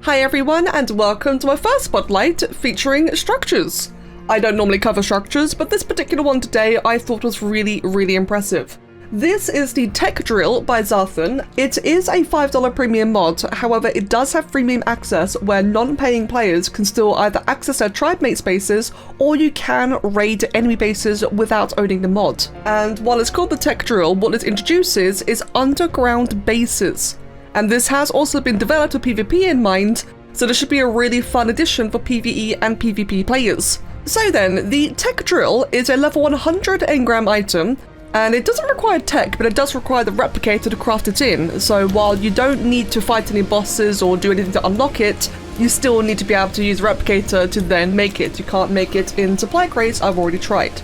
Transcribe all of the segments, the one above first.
Hi everyone, and welcome to my first spotlight featuring structures. I don't normally cover structures, but this particular one today I thought was really impressive. This is the TEK Drill by Zarthan. It is a $5 premium mod, however it does have freemium access where non-paying players can still either access their tribe mate spaces or you can raid enemy bases without owning the mod. And while it's called the TEK Drill, what it introduces is underground bases. And this has also been developed with PvP in mind, so this should be a really fun addition for PvE and PvP players. So then, the TEK Drill is a level 100 Engram item, and it doesn't require tech, but it does require the replicator to craft it in. So while you don't need to fight any bosses or do anything to unlock it, you still need to be able to use the replicator to then make it. You can't make it in supply crates, I've already tried.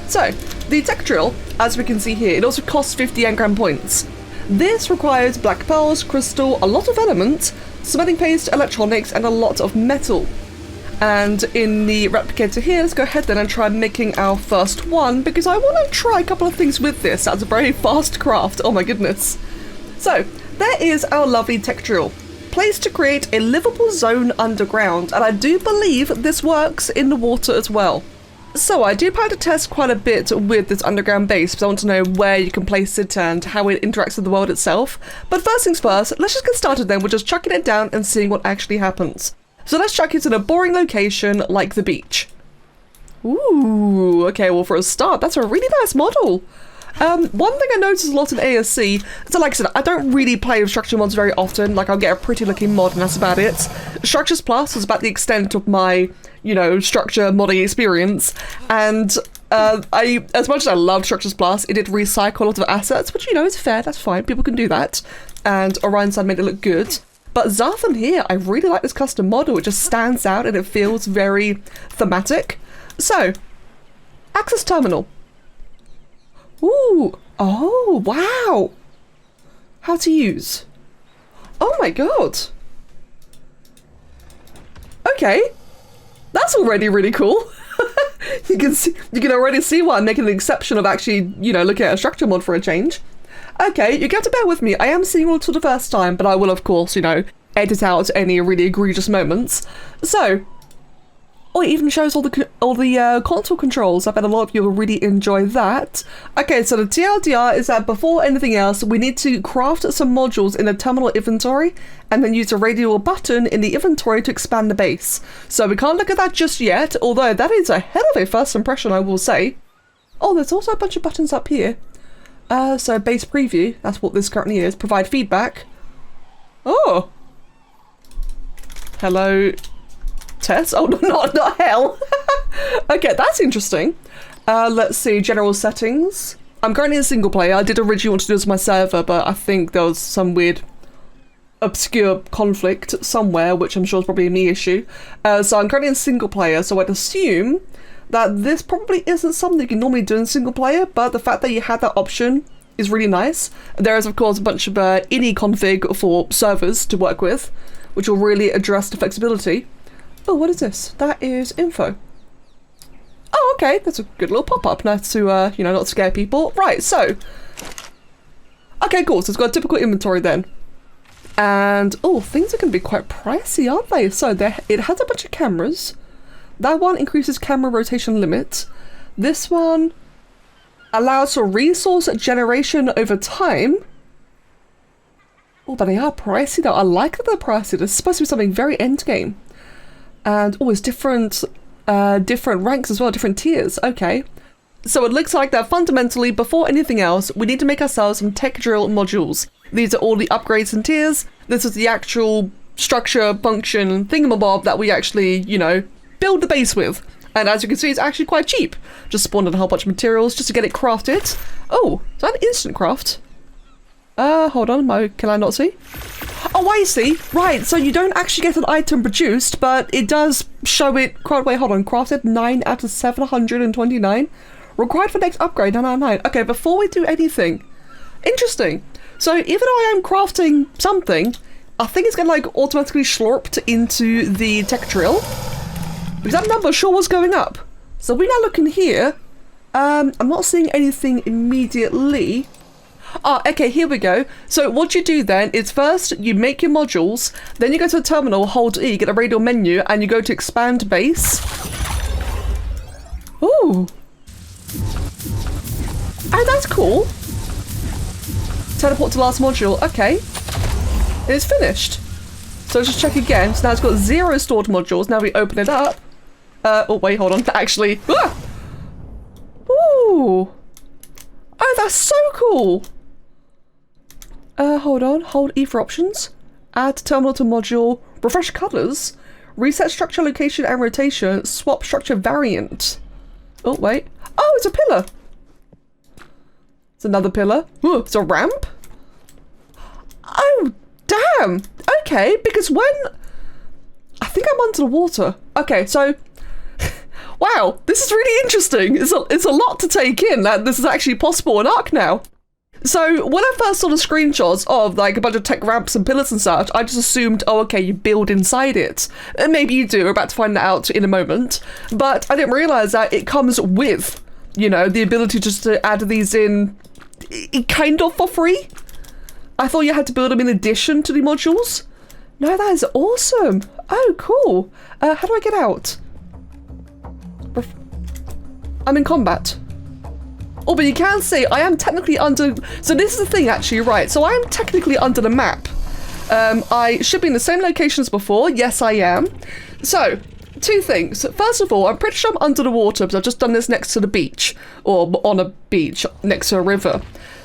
So, the TEK Drill, as we can see here, it also costs 50 Engram points. This requires black pearls, crystal, a lot of elements, smelting paste, electronics, and a lot of metal. And in the replicator here, let's go ahead then and try making our first one, because I want to try a couple of things with this. That's a very fast craft, oh my goodness. So, there is our lovely TEK Drill. Placed to create a livable zone underground, and I do believe this works in the water as well. So I do plan to test quite a bit with this underground base, because I want to know where you can place it and how it interacts with the world itself. But first things first, let's just get started then. We're just chucking it down and seeing what actually happens. So let's chuck it in a boring location like the beach. Ooh, okay, well for a start, that's a really nice model. One thing I notice a lot in ASC, so like I said, I don't really play with structure mods very often. Like I'll get a pretty looking mod and that's about it. Structures Plus is about the extent of my, you know, structure modding experience. And as much as I love Structures Plus, it did recycle a lot of assets, which, you know, is fair, that's fine, people can do that. And Orion made it look good. But Zarthan here, I really like this custom model. It just stands out and it feels very thematic. So, access terminal. Ooh, oh, wow. How to use. Oh my god. Okay. That's already really cool. you can already see why I'm making an exception of actually, you know, looking at a structure mod for a change. Okay, you get to bear with me. I am seeing all for the first time, but I will, of course, you know, edit out any really egregious moments. So, oh, it even shows all the console controls. I bet a lot of you will really enjoy that. Okay, so the TLDR is that before anything else, we need to craft some modules in the terminal inventory and then use a radial button in the inventory to expand the base. So we can't look at that just yet, although that is a hell of a first impression, I will say. Oh, there's also a bunch of buttons up here. So base preview, that's what this currently is. Provide feedback. Oh. Hello. Test? Oh, not hell. Okay, that's interesting. Let's see, general settings. I'm currently in single player. I did originally want to do this on my server, but I think there was some weird obscure conflict somewhere, which I'm sure is probably a me issue. So I'm currently in single player, so I'd assume that this probably isn't something you can normally do in single player, but the fact that you had that option is really nice. There is, of course, a bunch of ini config for servers to work with, which will really address the flexibility. Oh, what is this? That is info. Oh, okay, that's a good little pop-up. Nice to, you know, not scare people. Right, so. Okay, cool, so it's got a typical inventory then. And, oh, things are going to be quite pricey, aren't they? So, it has a bunch of cameras. That one increases camera rotation limit. This one allows for resource generation over time. Oh, but they are pricey though. I like that they're pricey. There's supposed to be something very endgame. And always different ranks as well, different tiers. Okay. So it looks like that fundamentally, before anything else, we need to make ourselves some TEK Drill modules. These are all the upgrades and tiers. This is the actual structure, function, thingamabob that we actually, you know, build the base with. And as you can see, it's actually quite cheap. Just spawned in a whole bunch of materials just to get it crafted. Oh, is that an instant craft? Hold on, can I not see? Oh, I see. Right, so you don't actually get an item produced, but it does show it. Wait, hold on. Crafted 9 out of 729. Required for next upgrade, 999. Okay, before we do anything. Interesting. So even though I am crafting something, I think it's going to like automatically slurped into the TEK Drill. Because that number sure was going up. So we're now looking here. I'm not seeing anything immediately. Ah, okay, here we go. So what you do then is first you make your modules, then you go to the terminal, hold E, get a radial menu, and you go to expand base. Ooh. Oh, that's cool. Teleport to last module. Okay. It's finished. So let's just check again. So now it's got 0 stored modules. Now we open it up. Oh, wait, hold on. Actually. Ah! Ooh. Oh, that's so cool. Hold on. Hold E for options. Add terminal to module. Refresh colors. Reset structure, location, and rotation. Swap structure variant. Oh, wait. Oh, it's a pillar. It's another pillar. Ooh, it's a ramp. Oh, damn. Okay, because when... I think I'm under the water. Okay, so... Wow, this is really interesting. It's a lot to take in that this is actually possible in ARK now. So when I first saw the screenshots of like a bunch of tech ramps and pillars and such, I just assumed, oh, okay, you build inside it. And maybe you do. We're about to find that out in a moment. But I didn't realize that it comes with, you know, the ability just to add these in kind of for free. I thought you had to build them in addition to the modules. No, that is awesome. Oh, cool. How do I get out? I'm in combat. Oh, but you can see I am technically under... So this is the thing, actually, right. So I am technically under the map. I should be in the same location as before. Yes, I am. So, 2 things. First of all, I'm pretty sure I'm under the water because I've just done this next to the beach. Or on a beach next to a river.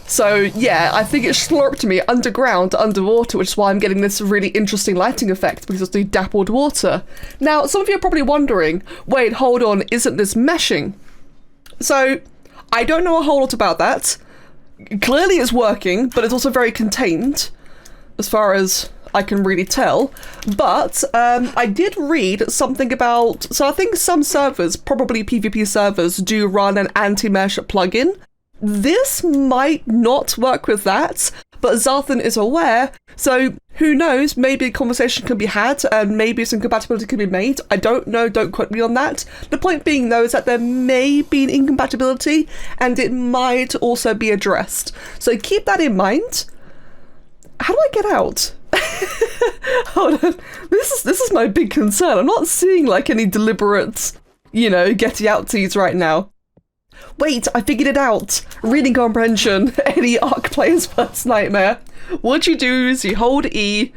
So, yeah, I think it slurped me underground, underwater, which is why I'm getting this really interesting lighting effect because it's the dappled water. Now, some of you are probably wondering, wait, hold on, isn't this meshing? So, I don't know a whole lot about that. Clearly it's working, but it's also very contained, as far as I can really tell. But I did read something about... So I think some servers, probably PvP servers, do run an anti-mesh plugin. This might not work with that, but Zarthan is aware, so who knows, maybe a conversation can be had and maybe some compatibility can be made. I don't know, don't quote me on that. The point being though is that there may be an incompatibility and it might also be addressed. So keep that in mind. How do I get out? Hold on. This is my big concern. I'm not seeing like any deliberate, you know, getting outsies right now. Wait, I figured it out. Reading comprehension, any ARK player's worst nightmare. What you do is you hold E,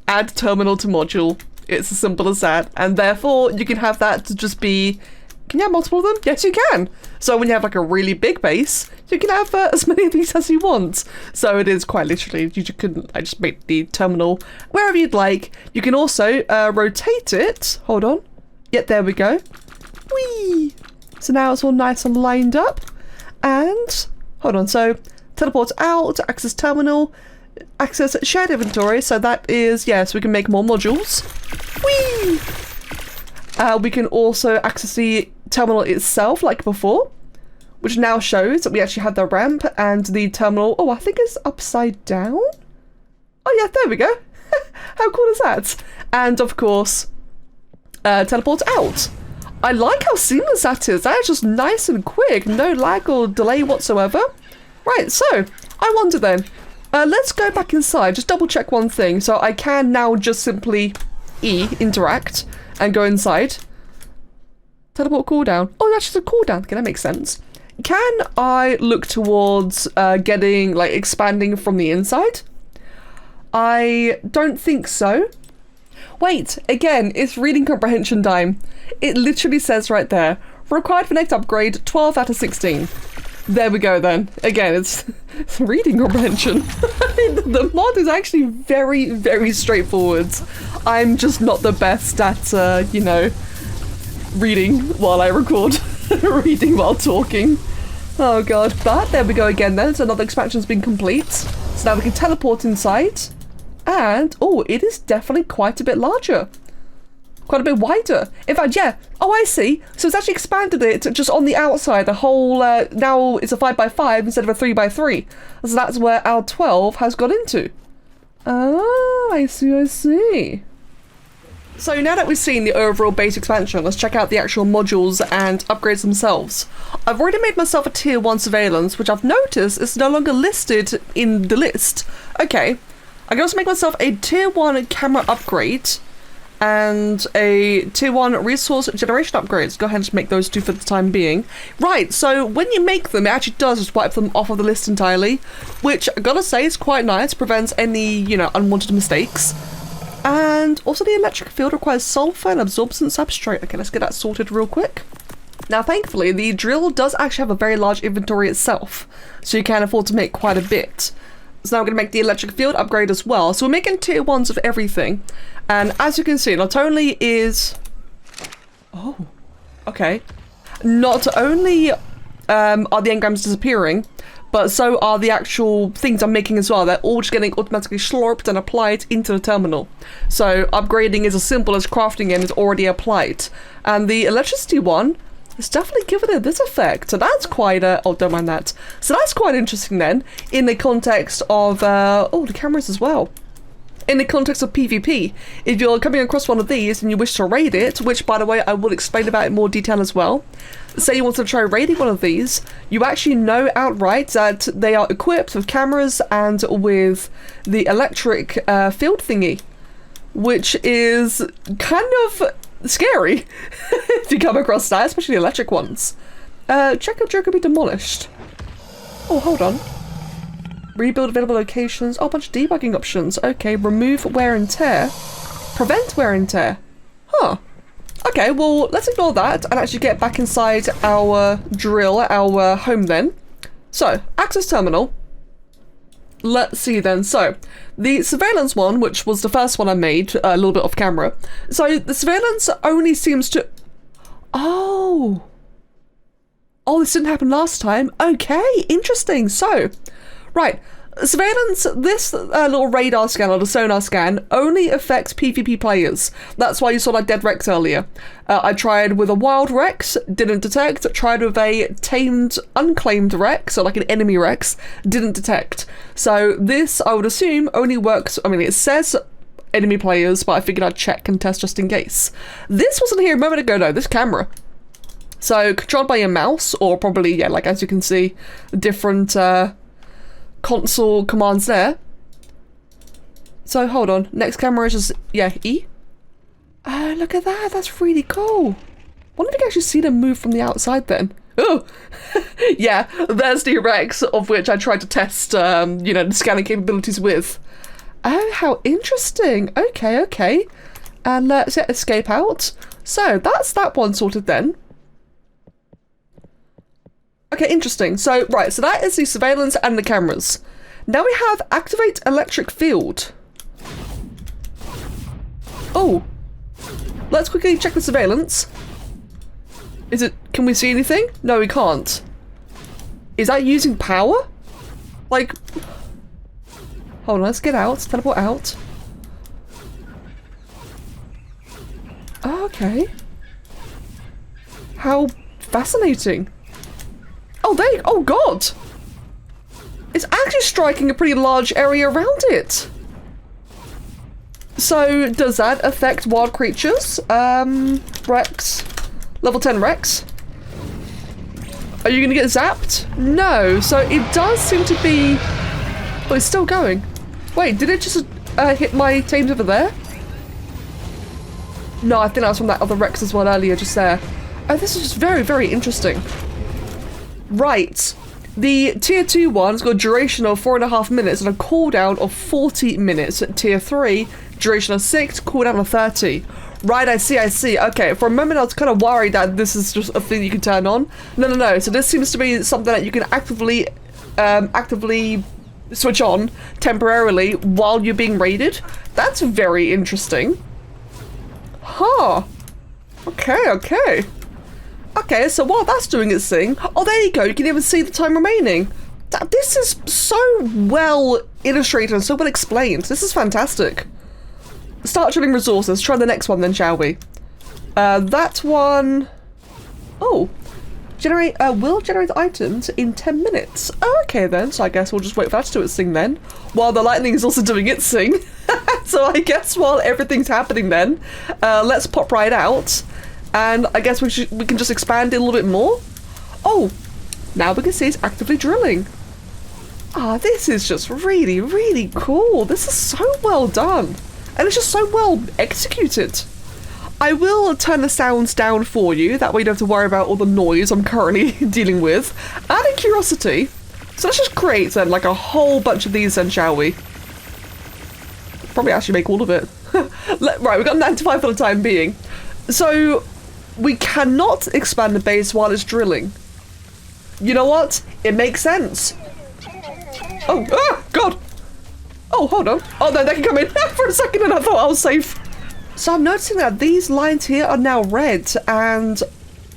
add terminal to module. It's as simple as that. And therefore, you can have that to just be... Can you have multiple of them? Yes, you can. So when you have like a really big base, you can have as many of these as you want. So it is quite literally, you couldn't... I just make the terminal wherever you'd like. You can also rotate it. Hold on. Yep, there we go. Whee! So now it's all nice and lined up. And, hold on, so teleport out, access terminal, access shared inventory. So that is, yes, we can make more modules. Whee! We can also access the terminal itself like before, which now shows that we actually have the ramp and the terminal. Oh, I think it's upside down. Oh yeah, there we go. How cool is that? And of course, teleport out. I like how seamless that is. That is just nice and quick. No lag or delay whatsoever. Right, so, I wonder then. Let's go back inside. Just double check one thing. So I can now just simply E, interact, and go inside. Teleport cooldown. Oh, that's just a cooldown. Okay, that makes sense. Can I look towards getting, like, expanding from the inside? I don't think so. Wait, again, it's reading comprehension time. It literally says right there, required for next upgrade, 12 out of 16. There we go then. Again, it's reading comprehension. The mod is actually very, very straightforward. I'm just not the best at, you know, reading while I record. Reading while talking. Oh god, but there we go again then. So another expansion's been complete. So now we can teleport inside. And, oh, it is definitely quite a bit larger. Quite a bit wider. In fact, yeah. Oh, I see. So it's actually expanded it just on the outside. The whole, now it's a 5x5 instead of a 3x3. So that's where our 12 has got into. Ah, I see, I see. So now that we've seen the overall base expansion, let's check out the actual modules and upgrades themselves. I've already made myself a tier 1 surveillance, which I've noticed is no longer listed in the list. Okay, I can also make myself a tier 1 camera upgrade and a tier 1 resource generation upgrade. Let's go ahead and just make those two for the time being. Right, so when you make them, it actually does just wipe them off of the list entirely, which I gotta say is quite nice, prevents any, you know, unwanted mistakes. And also the electric field requires sulfur and absorbent substrate. Okay, let's get that sorted real quick. Now, thankfully, the drill does actually have a very large inventory itself, so you can afford to make quite a bit. So now I'm going to make the electric field upgrade as well. So we're making tier 1s of everything. And as you can see, not only is... Oh, okay. Not only are the engrams disappearing, but so are the actual things I'm making as well. They're all just getting automatically slurped and applied into the terminal. So upgrading is as simple as crafting and is already applied. And the electricity one is definitely giving it this effect. So that's quite oh, don't mind that. So that's quite interesting then, in the context of, oh, the cameras as well. In the context of PvP, if you're coming across one of these and you wish to raid it, which by the way I will explain about in more detail as well, say you want to try raiding one of these, you actually know outright that they are equipped with cameras and with the electric field thingy, which is kind of scary if you come across that, especially the electric ones. Check if Joe can be demolished. Oh, hold on. Rebuild available locations. Oh, a bunch of debugging options. Okay, remove wear and tear. Prevent wear and tear. Huh. Okay, well, let's ignore that and actually get back inside our drill, our home then. So, access terminal. Let's see then. So, the surveillance one, which was the first one I made, a little bit off camera. So, the surveillance only seems to... Oh. Oh, this didn't happen last time. Okay, interesting. So... Right, surveillance, this little radar scan or the sonar scan only affects PvP players. That's why you saw that dead Rex earlier. I tried with a wild Rex, didn't detect. Tried with a tamed, unclaimed Rex, so like an enemy Rex, didn't detect. So this, I would assume, only works, I mean, it says enemy players, but I figured I'd check and test just in case. This wasn't here a moment ago, though, this camera. So, controlled by your mouse, or probably, yeah, like as you can see, different, console commands there. So hold on, next camera is just, yeah, E. Oh, look at that, that's really cool. Wonder if you can actually see them move from the outside then. Oh, yeah, there's the Rex, of which I tried to test, you know, the scanning capabilities with. Oh, how interesting. Okay, okay. And let's hit escape out. So that's that one sorted then. Okay, interesting. So, right, so that is the surveillance and the cameras. Now we have activate electric field. Oh. Let's quickly check the surveillance. Is it, can we see anything? No, we can't. Is that using power? Like, hold on, let's get out, teleport out. Okay. How fascinating. Oh, oh god! It's actually striking a pretty large area around it. So, does that affect wild creatures? Rex. Level 10 Rex. Are you gonna get zapped? No, so it does seem to be... Oh, it's still going. Wait, did it just hit my tames over there? No, I think that was from that other Rex as well earlier, just there. Oh, this is just very, very interesting. Right, the tier 2 one's got a duration of 4.5 minutes and a cooldown of 40 minutes. Tier 3, duration of 6, cooldown of 30. Right, I see. Okay, for a moment I was kind of worried that this is just a thing you can turn on. No. So this seems to be something that you can actively switch on temporarily while you're being raided. That's very interesting. Huh. Okay. Okay, so while that's doing its thing, oh, there you go, you can even see the time remaining. This is so well illustrated and so well explained. This is fantastic. Start drilling resources. Try the next one then, shall we? That one... Oh. Will generate items in 10 minutes. Oh, okay then, so I guess we'll just wait for that to do its thing then. While the lightning is also doing its thing. So I guess while everything's happening then, let's pop right out. And I guess we can just expand it a little bit more. Oh, now we can see it's actively drilling. Ah, this is just really, really cool. This is so well done. And it's just so well executed. I will turn the sounds down for you, that way you don't have to worry about all the noise I'm currently dealing with. Out of curiosity, so let's just create then like a whole bunch of these then, shall we? Probably actually make all of it. Right, we've got 95 for the time being. So, we cannot expand the base while it's drilling. You know what? It makes sense. Oh, God! Oh, hold on. Oh, no, they can come in for a second and I thought I was safe. So I'm noticing that these lines here are now red, and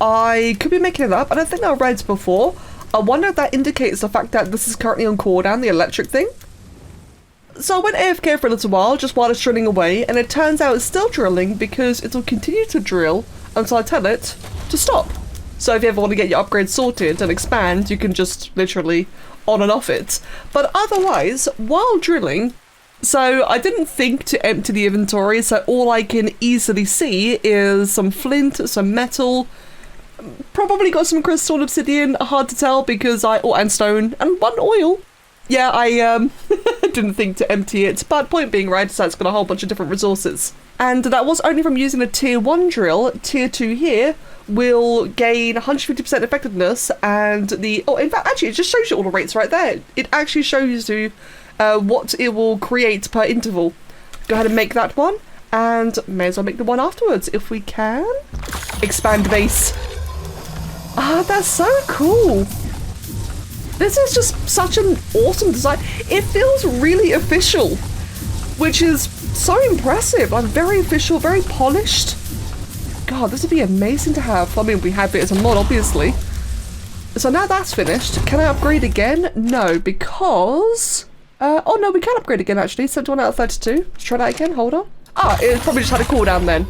I could be making it up. I don't think they were red before. I wonder if that indicates the fact that this is currently on cooldown, the electric thing. So I went AFK for a little while, just while it's drilling away, and it turns out it's still drilling because it will continue to drill until I tell it to stop. So if you ever want to get your upgrades sorted and expand, you can just literally on and off it. But otherwise, while drilling, so I didn't think to empty the inventory, so all I can easily see is some flint, some metal, probably got some crystal and obsidian, hard to tell because and stone, and 1 oil. Yeah, I didn't think to empty it, but point being, right, so it's got a whole bunch of different resources. And that was only from using a tier 1 drill. Tier 2 here will gain 150% effectiveness, and in fact, actually, it just shows you all the rates right there. It actually shows you what it will create per interval. Go ahead and make that one, and may as well make the one afterwards if we can. Expand base. Ah, that's so cool. This is just such an awesome design. It feels really official, which is so impressive. Like, very official, very polished. God, this would be amazing to have. I mean, we have it as a mod, obviously. So now that's finished. Can I upgrade again? No, because... oh no, we can upgrade again actually. 71 out of 32. Let's try that again, hold on. Ah, it probably just had a cooldown then.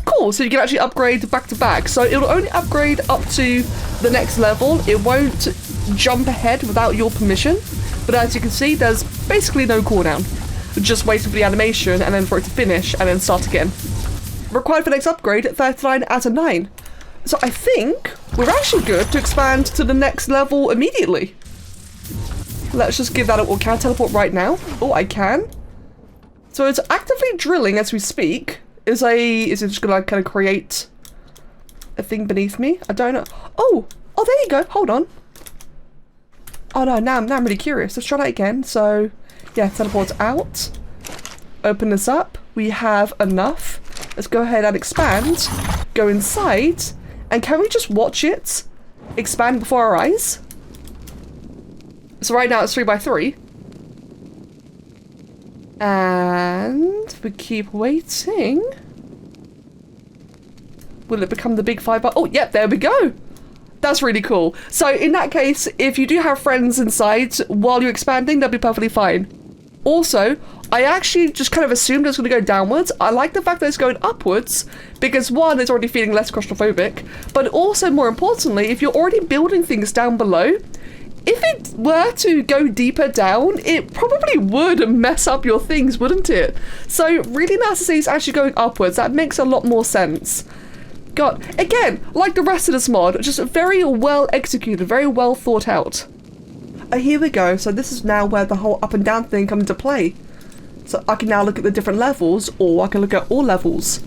Cool, so you can actually upgrade back to back. So it'll only upgrade up to the next level. It won't jump ahead without your permission. But as you can see, there's basically no cooldown. Just waiting for the animation and then for it to finish and then start again. Required for next upgrade, 39 out of 9. So I think we're actually good to expand to the next level immediately. Let's just give that a... Can I teleport right now? Oh, I can. So it's actively drilling as we speak. Is it just gonna like, kind of create a thing beneath me? I don't know. Oh, there you go. Hold on. Oh no, now I'm really curious. Let's try that again. So yeah, teleport out. Open this up. We have enough. Let's go ahead and expand. Go inside. And can we just watch it expand before our eyes? So right now it's 3x3. And we keep waiting. Will it become the big 5x? Oh, yep, there we go. That's really cool. So in that case, if you do have friends inside while you're expanding, that'll be perfectly fine. Also, I actually just kind of assumed it's going to go downwards. I like the fact that it's going upwards because one, it's already feeling less claustrophobic, but also more importantly, if you're already building things down below, if it were to go deeper down, it probably would mess up your things, wouldn't it? So really nice to see it's actually going upwards. That makes a lot more sense. God, again, like the rest of this mod, just very well executed, very well thought out. Here we go. So this is now where the whole up and down thing comes into play. So I can now look at the different levels, or I can look at all levels.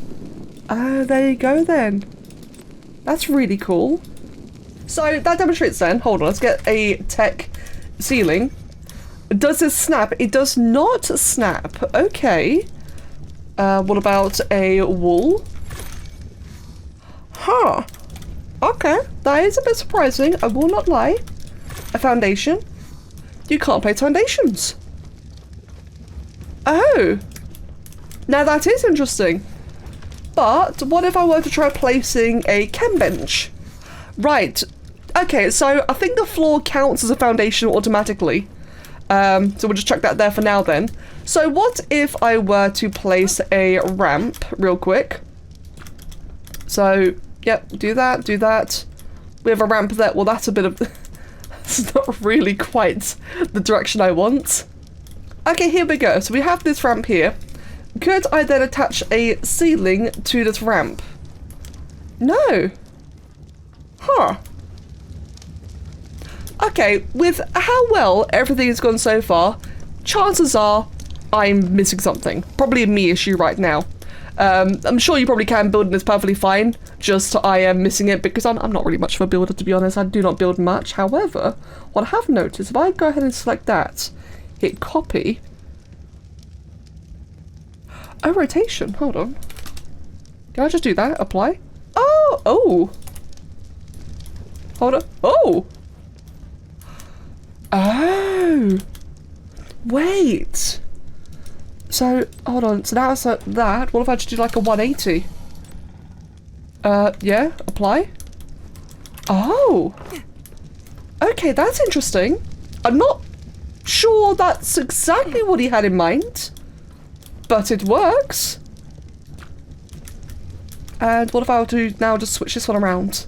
There you go then. That's really cool. So that demonstrates then, hold on, let's get a TEK ceiling. Does this snap? It does not snap. Okay. What about a wall? Huh. Okay, that is a bit surprising, I will not lie. A foundation. You can't place foundations. Oh. Now that is interesting. But what if I were to try placing a chem bench? Right. Okay, so I think the floor counts as a foundation automatically. So we'll just chuck that there for now then. So what if I were to place a ramp real quick? So, yep, do that, do that. We have a ramp there. Well, that's a bit of... It's not really quite the direction I want. Okay, here we go. So we have this ramp here. could I then attach a ceiling to this ramp? No. Huh. Okay, with how well everything has gone so far, chances are I'm missing something. Probably a me issue right now. I'm sure you probably can build this perfectly fine, just I am missing it because I'm not really much of a builder, to be honest. I do not build much. However, what I have noticed, if I go ahead and select that, hit copy. Oh, rotation. Hold on. Can I just do that? Apply? Oh! Oh! Hold on. Oh! Oh! Wait! So, hold on. So now it's like that. What if I just do like a 180? Yeah. Apply? Oh! Okay, that's interesting. I'm not sure that's exactly what he had in mind. But it works. And what if I were to now just switch this one around?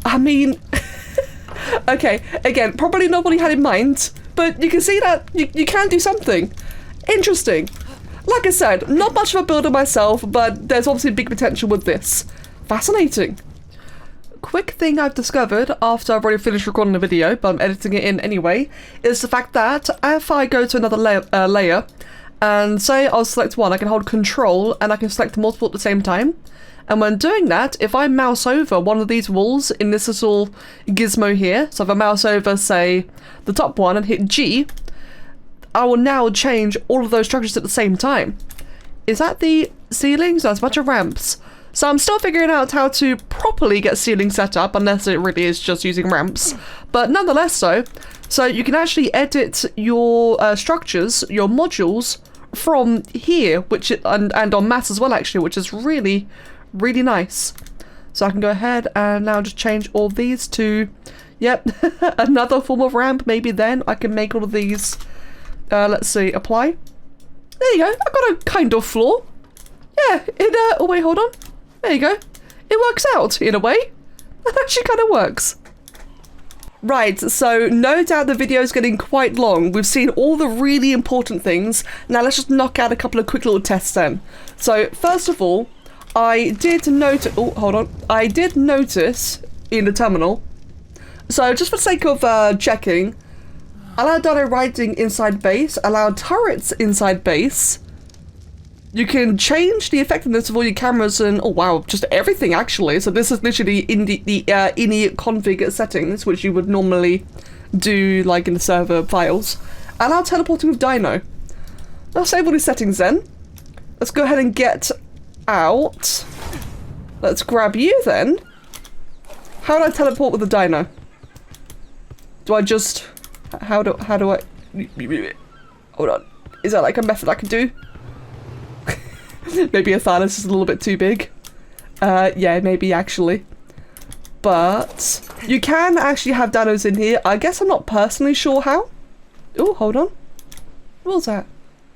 I mean... okay, again, probably not what he had in mind, but you can see that you can do something. Interesting. Like I said, not much of a builder myself, but there's obviously big potential with this. Fascinating. Quick thing I've discovered after I've already finished recording the video, but I'm editing it in anyway, is the fact that if I go to another layer and say I'll select one, I can hold control and I can select multiple at the same time. And when doing that, if I mouse over one of these walls in this little gizmo here, so if I mouse over, say, the top one and hit G, I will now change all of those structures at the same time. Is that the ceilings? That's a bunch of ramps. So I'm still figuring out how to properly get ceilings set up, unless it really is just using ramps. But nonetheless so you can actually edit your structures, your modules, from here, which and on mass as well actually, which is really, really nice. So I can go ahead and now just change all these to, yep, another form of ramp. Maybe then I can make all of these, let's see, apply. There you go, I've got a kind of floor. Yeah, oh wait, hold on. There you go. It works out, in a way. That actually kind of works. Right, so no doubt the video is getting quite long. We've seen all the really important things. Now let's just knock out a couple of quick little tests then. So first of all, I did notice, oh, hold on. I did notice in the terminal, so just for the sake of checking, allow dino riding inside base, allow turrets inside base. You can change the effectiveness of all your cameras and, oh wow, just everything actually. So this is literally in the ini config settings, which you would normally do like in the server files. Allow teleporting with dino. Let's save all these settings then. Let's go ahead and get out. Let's grab you then. How do I teleport with the dino? Do I just, how do I, hold on. Is that like a method I can do? Maybe a Thanos is a little bit too big. Yeah, maybe actually. But you can actually have dinos in here. I guess I'm not personally sure how. Oh, hold on. What was that?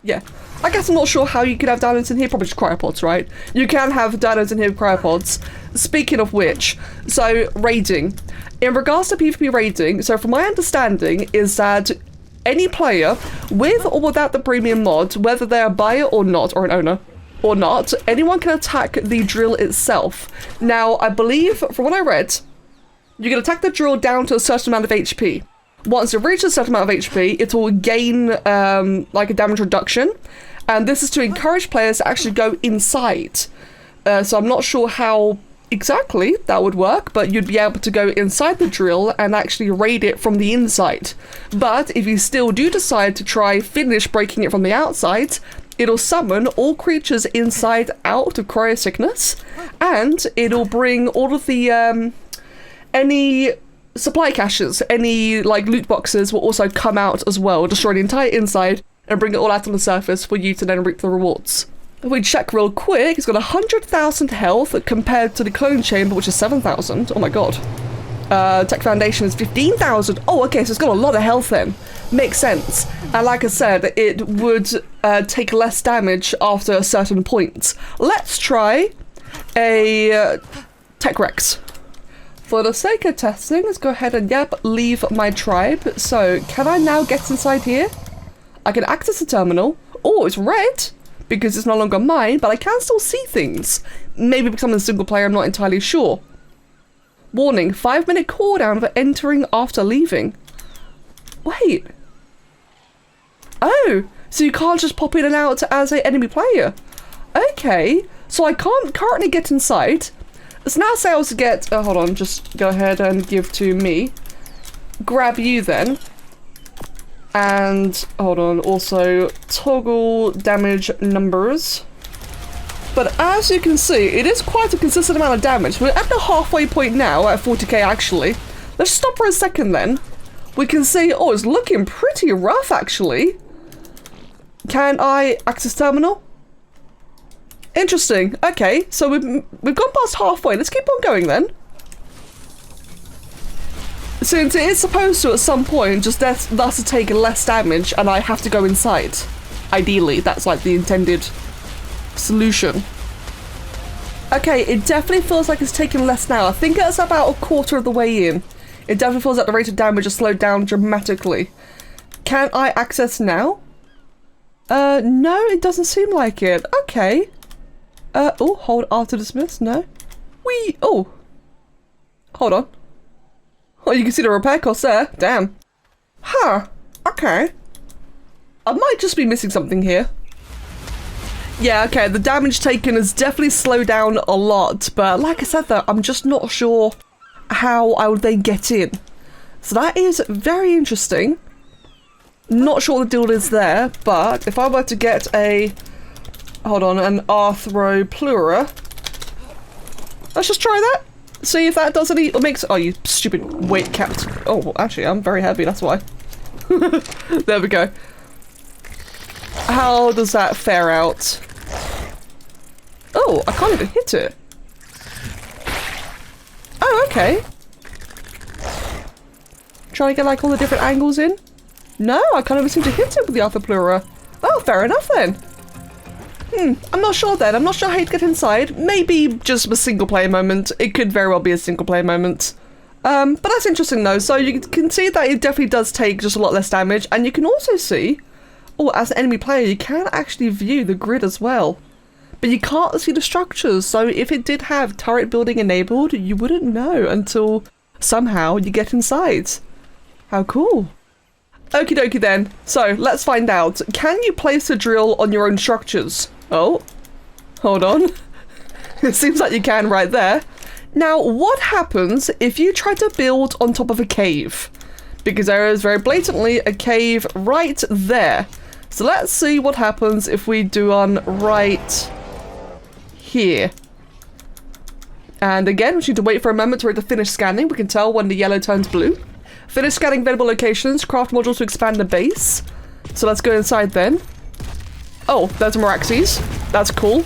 Yeah. I guess I'm not sure how you could have dinos in here. Probably just cryopods, right? You can have dinos in here with cryopods. Speaking of which, so raiding. In regards to PvP raiding, so from my understanding is that any player, with or without the premium mod, whether they're a buyer or not, or an owner, or not, anyone can attack the drill itself. Now, I believe, from what I read, you can attack the drill down to a certain amount of HP. Once it reaches a certain amount of HP, it will gain like a damage reduction, and this is to encourage players to actually go inside. So I'm not sure how exactly that would work, but you'd be able to go inside the drill and actually raid it from the inside. But if you still do decide to try finish breaking it from the outside, it'll summon all creatures inside out of cryo sickness, and it'll bring all of the any supply caches, any like loot boxes will also come out as well, destroy the entire inside and bring it all out on the surface for you to then reap the rewards. If we check real quick, it's got 100,000 health compared to the clone chamber, which is 7,000. Oh my god. Tech Foundation is 15,000. Oh, okay, so it's got a lot of health then. Makes sense. And like I said, it would take less damage after a certain point. Let's try a Tech Rex. For the sake of testing, let's go ahead and, yep, leave my tribe. So, can I now get inside here? I can access the terminal. Oh, it's red. because it's no longer mine, but I can still see things. Maybe because I'm in single player, I'm not entirely sure. Warning, 5-minute cooldown for entering after leaving. Wait. Oh, so you can't just pop in and out as an enemy player. Okay, so I can't currently get inside. So now say I was to get, hold on, just go ahead and give to me. Grab you then. And, hold on, also toggle damage numbers. But as you can see, it is quite a consistent amount of damage. We're at the halfway point now, at 40k actually. Let's stop for a second then. We can see, oh, it's looking pretty rough actually. Can I access terminal? Interesting. Okay, so we've gone past halfway. Let's keep on going then. Since it is supposed to at some point just thus to take less damage and I have to go inside. Ideally, that's like the intended solution. Okay, it definitely feels like it's taking less now. I think it's about a quarter of the way in. It definitely feels like the rate of damage has slowed down dramatically. Can I access now? No, it doesn't seem like it. Okay. Oh, hold R to dismiss. No. Oh. Hold on. Oh, you can see the repair cost there. Damn. Huh. Okay. I might just be missing something here. Yeah, okay, the damage taken has definitely slowed down a lot, but like I said though, I'm just not sure how I would then get in. So that is very interesting. Not sure what the deal is there, but if I were to get a... Hold on, an Arthroplura. Let's just try that. See if that does any... Or makes... Oh, you stupid weight capped. Oh, actually, I'm very heavy, that's why. There we go. How does that fare out? Oh, I can't even hit it. Oh, okay. Trying to get like all the different angles in. No, I can't even seem to hit it with the Arthroplura. Oh, fair enough then. I'm not sure then. I'm not sure how you'd get inside. Maybe just a single player moment. It could very well be a single player moment. But that's interesting though. So you can see that it definitely does take just a lot less damage. And you can also see, oh, as an enemy player, you can actually view the grid as well. But you can't see the structures. So if it did have turret building enabled, you wouldn't know until somehow you get inside. How cool. Okie dokie then. So let's find out. Can you place a drill on your own structures? Oh, hold on. It seems like you can right there. Now, what happens if you try to build on top of a cave? Because there is very blatantly a cave right there. So let's see what happens if we do one right here. And again, we need to wait for a moment for it to finish scanning. We can tell when the yellow turns blue. Finish scanning available locations. Craft modules to expand the base. So let's go inside then. Oh, there's Meraxes. That's cool.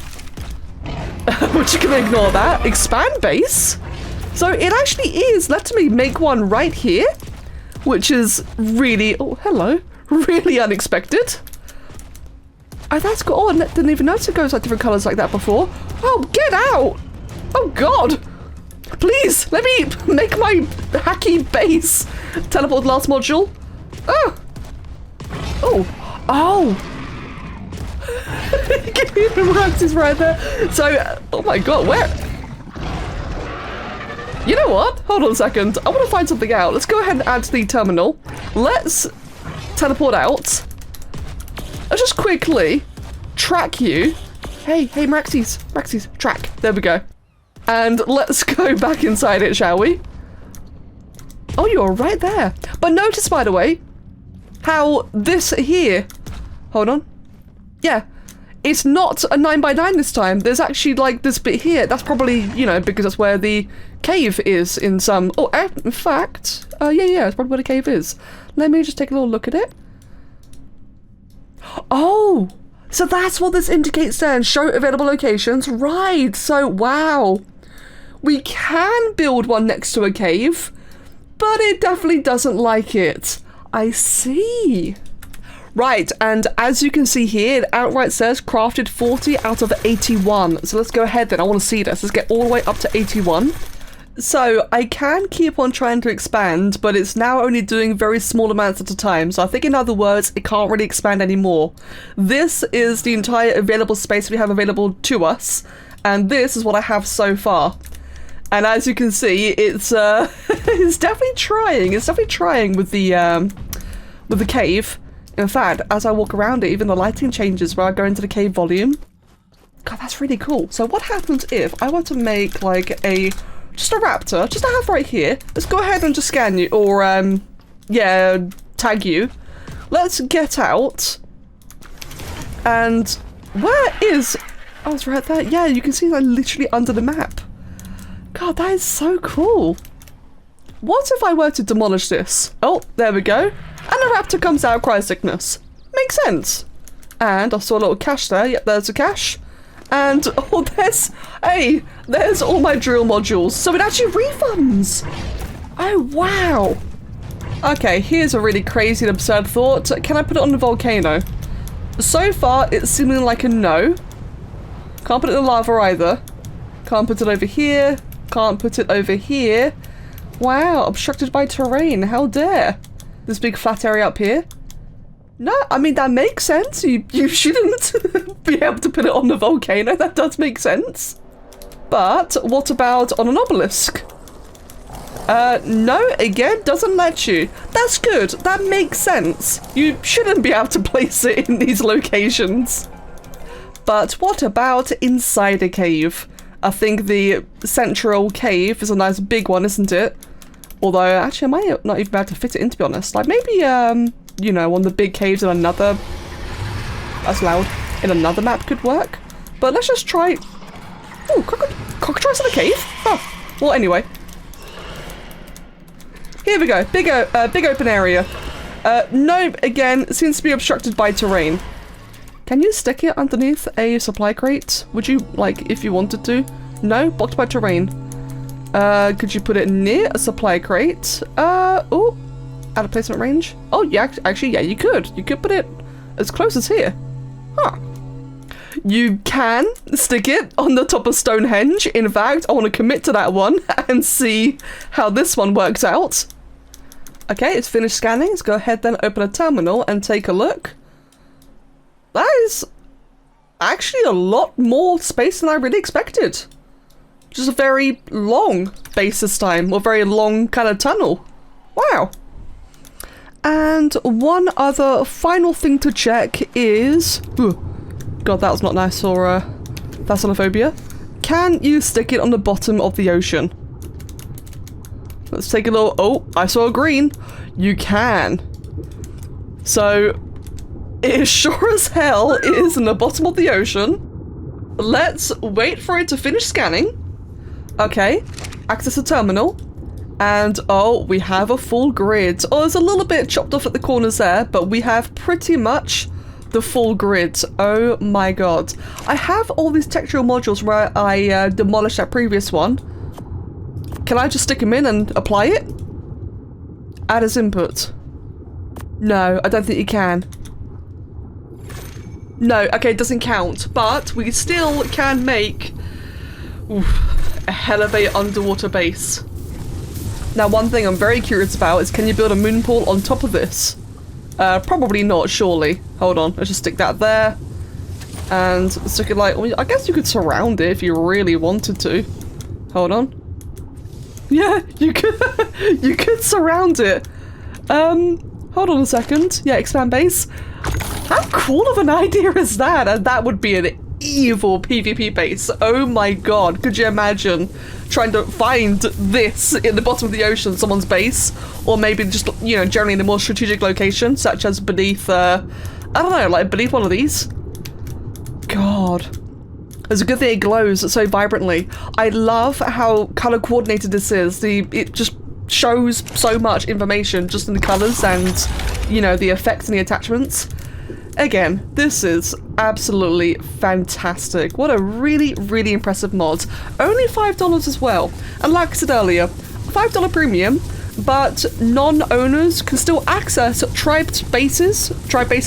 But you can ignore that. Expand base. So it actually is letting me make one right here. Which is really... Oh, hello. Really unexpected. Oh, that's cool. Oh, I didn't even notice it goes like different colours like that before. Oh, get out. Oh, God. Please, let me make my hacky base. Teleport last module. Oh. Oh. Oh. Give me the Meraxes right there. So, oh my God, where? You know what? Hold on a second. I want to find something out. Let's go ahead and add to the terminal. Let's teleport out. Let's just quickly track you. Hey, Meraxes, track. There we go. And let's go back inside it, shall we? Oh, you're right there. But notice, by the way, how this here... Hold on. Yeah. It's not a 9x9 this time. There's actually, like, this bit here. That's probably, you know, because that's where the cave is in some... Oh, in fact... yeah, it's probably where the cave is. Let me just take a little look at it. Oh! So that's what this indicates then. Show available locations. Right. So, wow. We can build one next to a cave, but it definitely doesn't like it. I see. Right, and as you can see here, it outright says crafted 40 out of 81. So let's go ahead then. I want to see this. Let's get all the way up to 81. So I can keep on trying to expand, but it's now only doing very small amounts at a time. So I think in other words, it can't really expand anymore. This is the entire available space we have available to us. And this is what I have so far. And as you can see, it's it's definitely trying. It's definitely trying with the cave. In fact, as I walk around it, even the lighting changes where I go into the cave volume. God, that's really cool. So what happens if I were to make like just a raptor, just I have right here. Let's go ahead and just scan you, or yeah, tag you. Let's get out. And where is? Oh, it's right there. Yeah, you can see that literally under the map. God, that is so cool. What if I were to demolish this? Oh, there we go. And a raptor comes out of cry sickness. Makes sense. And I saw a little cache there. Yep, there's a cache. And oh, there's all my drill modules. So it actually refunds. Oh, wow. Okay, here's a really crazy and absurd thought. Can I put it on the volcano? So far, it's seeming like a no. Can't put it in the lava either. Can't put it over here. Can't put it over here. Wow, obstructed by terrain. How dare. This big flat area up here. No, I mean, that makes sense. You shouldn't be able to put it on the volcano. That does make sense. But what about on an obelisk? No, again, doesn't let you. That's good. That makes sense. You shouldn't be able to place it in these locations. But what about inside a cave? I think the central cave is a nice big one, isn't it? Although, actually, I might not even be able to fit it in, to be honest. Like, maybe, you know, one of the big caves in another... That's loud. In another map could work. But let's just try... Oh, cockatrice in a cave? Oh, well, anyway. Here we go. Big open area. No, again, seems to be obstructed by terrain. Can you stick it underneath a supply crate? Would you, like, if you wanted to? No? Blocked by terrain. Could you put it near a supply crate? Oh, out of placement range? Oh, yeah, actually, yeah, you could. You could put it as close as here. Huh. You can stick it on the top of Stonehenge. In fact, I want to commit to that one and see how this one works out. Okay, it's finished scanning. Let's go ahead then, open a terminal and take a look. That is actually a lot more space than I really expected. Just a very long base this time, or very long kind of tunnel. Wow. And one other final thing to check is... Ooh, God, that was not nice for Thassonophobia. Can you stick it on the bottom of the ocean? Let's take a little... Oh, I saw a green. You can. So... It sure as hell is in the bottom of the ocean. Let's wait for it to finish scanning. Okay, access the terminal. And oh, we have a full grid. Oh, there's a little bit chopped off at the corners there, but we have pretty much the full grid. Oh my god. I have all these TEK Drill modules where I demolished that previous one. Can I just stick them in and apply it? Add as input. No, I don't think you can. No, okay, it doesn't count, but we still can make a hell of a underwater base. Now, one thing I'm very curious about is, can you build a moon pool on top of this? Probably not, surely. Hold on, let's just stick that there. And stick it like, well, I guess you could surround it if you really wanted to. Hold on. Yeah, you could, you could surround it. Hold on a second. Yeah, expand base. How cool of an idea is that? And that would be an evil PvP base. Oh my god. Could you imagine trying to find this in the bottom of the ocean, someone's base? Or maybe just, you know, generally in a more strategic location, such as beneath, I don't know, like beneath one of these? God. It's a good thing it glows so vibrantly. I love how color coordinated this is. It just shows so much information just in the colors and, you know, the effects and the attachments. Again, this is absolutely fantastic. What a really, really impressive mod. Only $5 as well. And like I said earlier, $5 premium, but non-owners can still access tribe bases,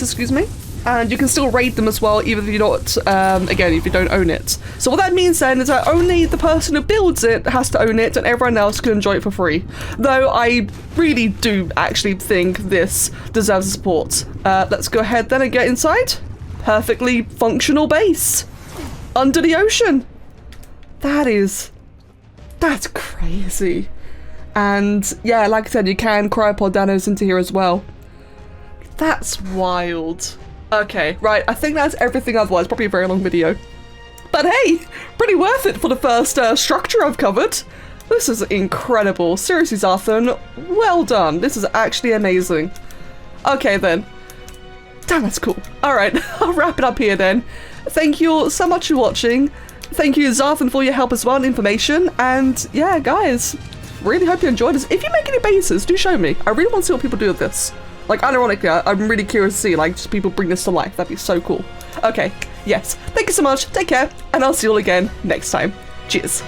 excuse me. And you can still raid them as well, even if you don't, again, if you don't own it. So what that means then is that only the person who builds it has to own it and everyone else can enjoy it for free. Though I really do actually think this deserves support. Let's go ahead then and get inside. Perfectly functional base. Under the ocean. That's crazy. And yeah, like I said, you can cryopod nanos into here as well. That's wild. Okay, right, I think that's everything otherwise. Probably a very long video. But hey, pretty worth it for the first structure I've covered. This is incredible. Seriously, Zarthan, well done. This is actually amazing. Okay then. Damn, that's cool. Alright, I'll wrap it up here then. Thank you all so much for watching. Thank you, Zarthan, for your help as well and information. And yeah, guys, really hope you enjoyed this. If you make any bases, do show me. I really want to see what people do with this. Like, unironically, I'm really curious to see, like, just people bring this to life. That'd be so cool. Okay, yes. Thank you so much. Take care, and I'll see you all again next time. Cheers.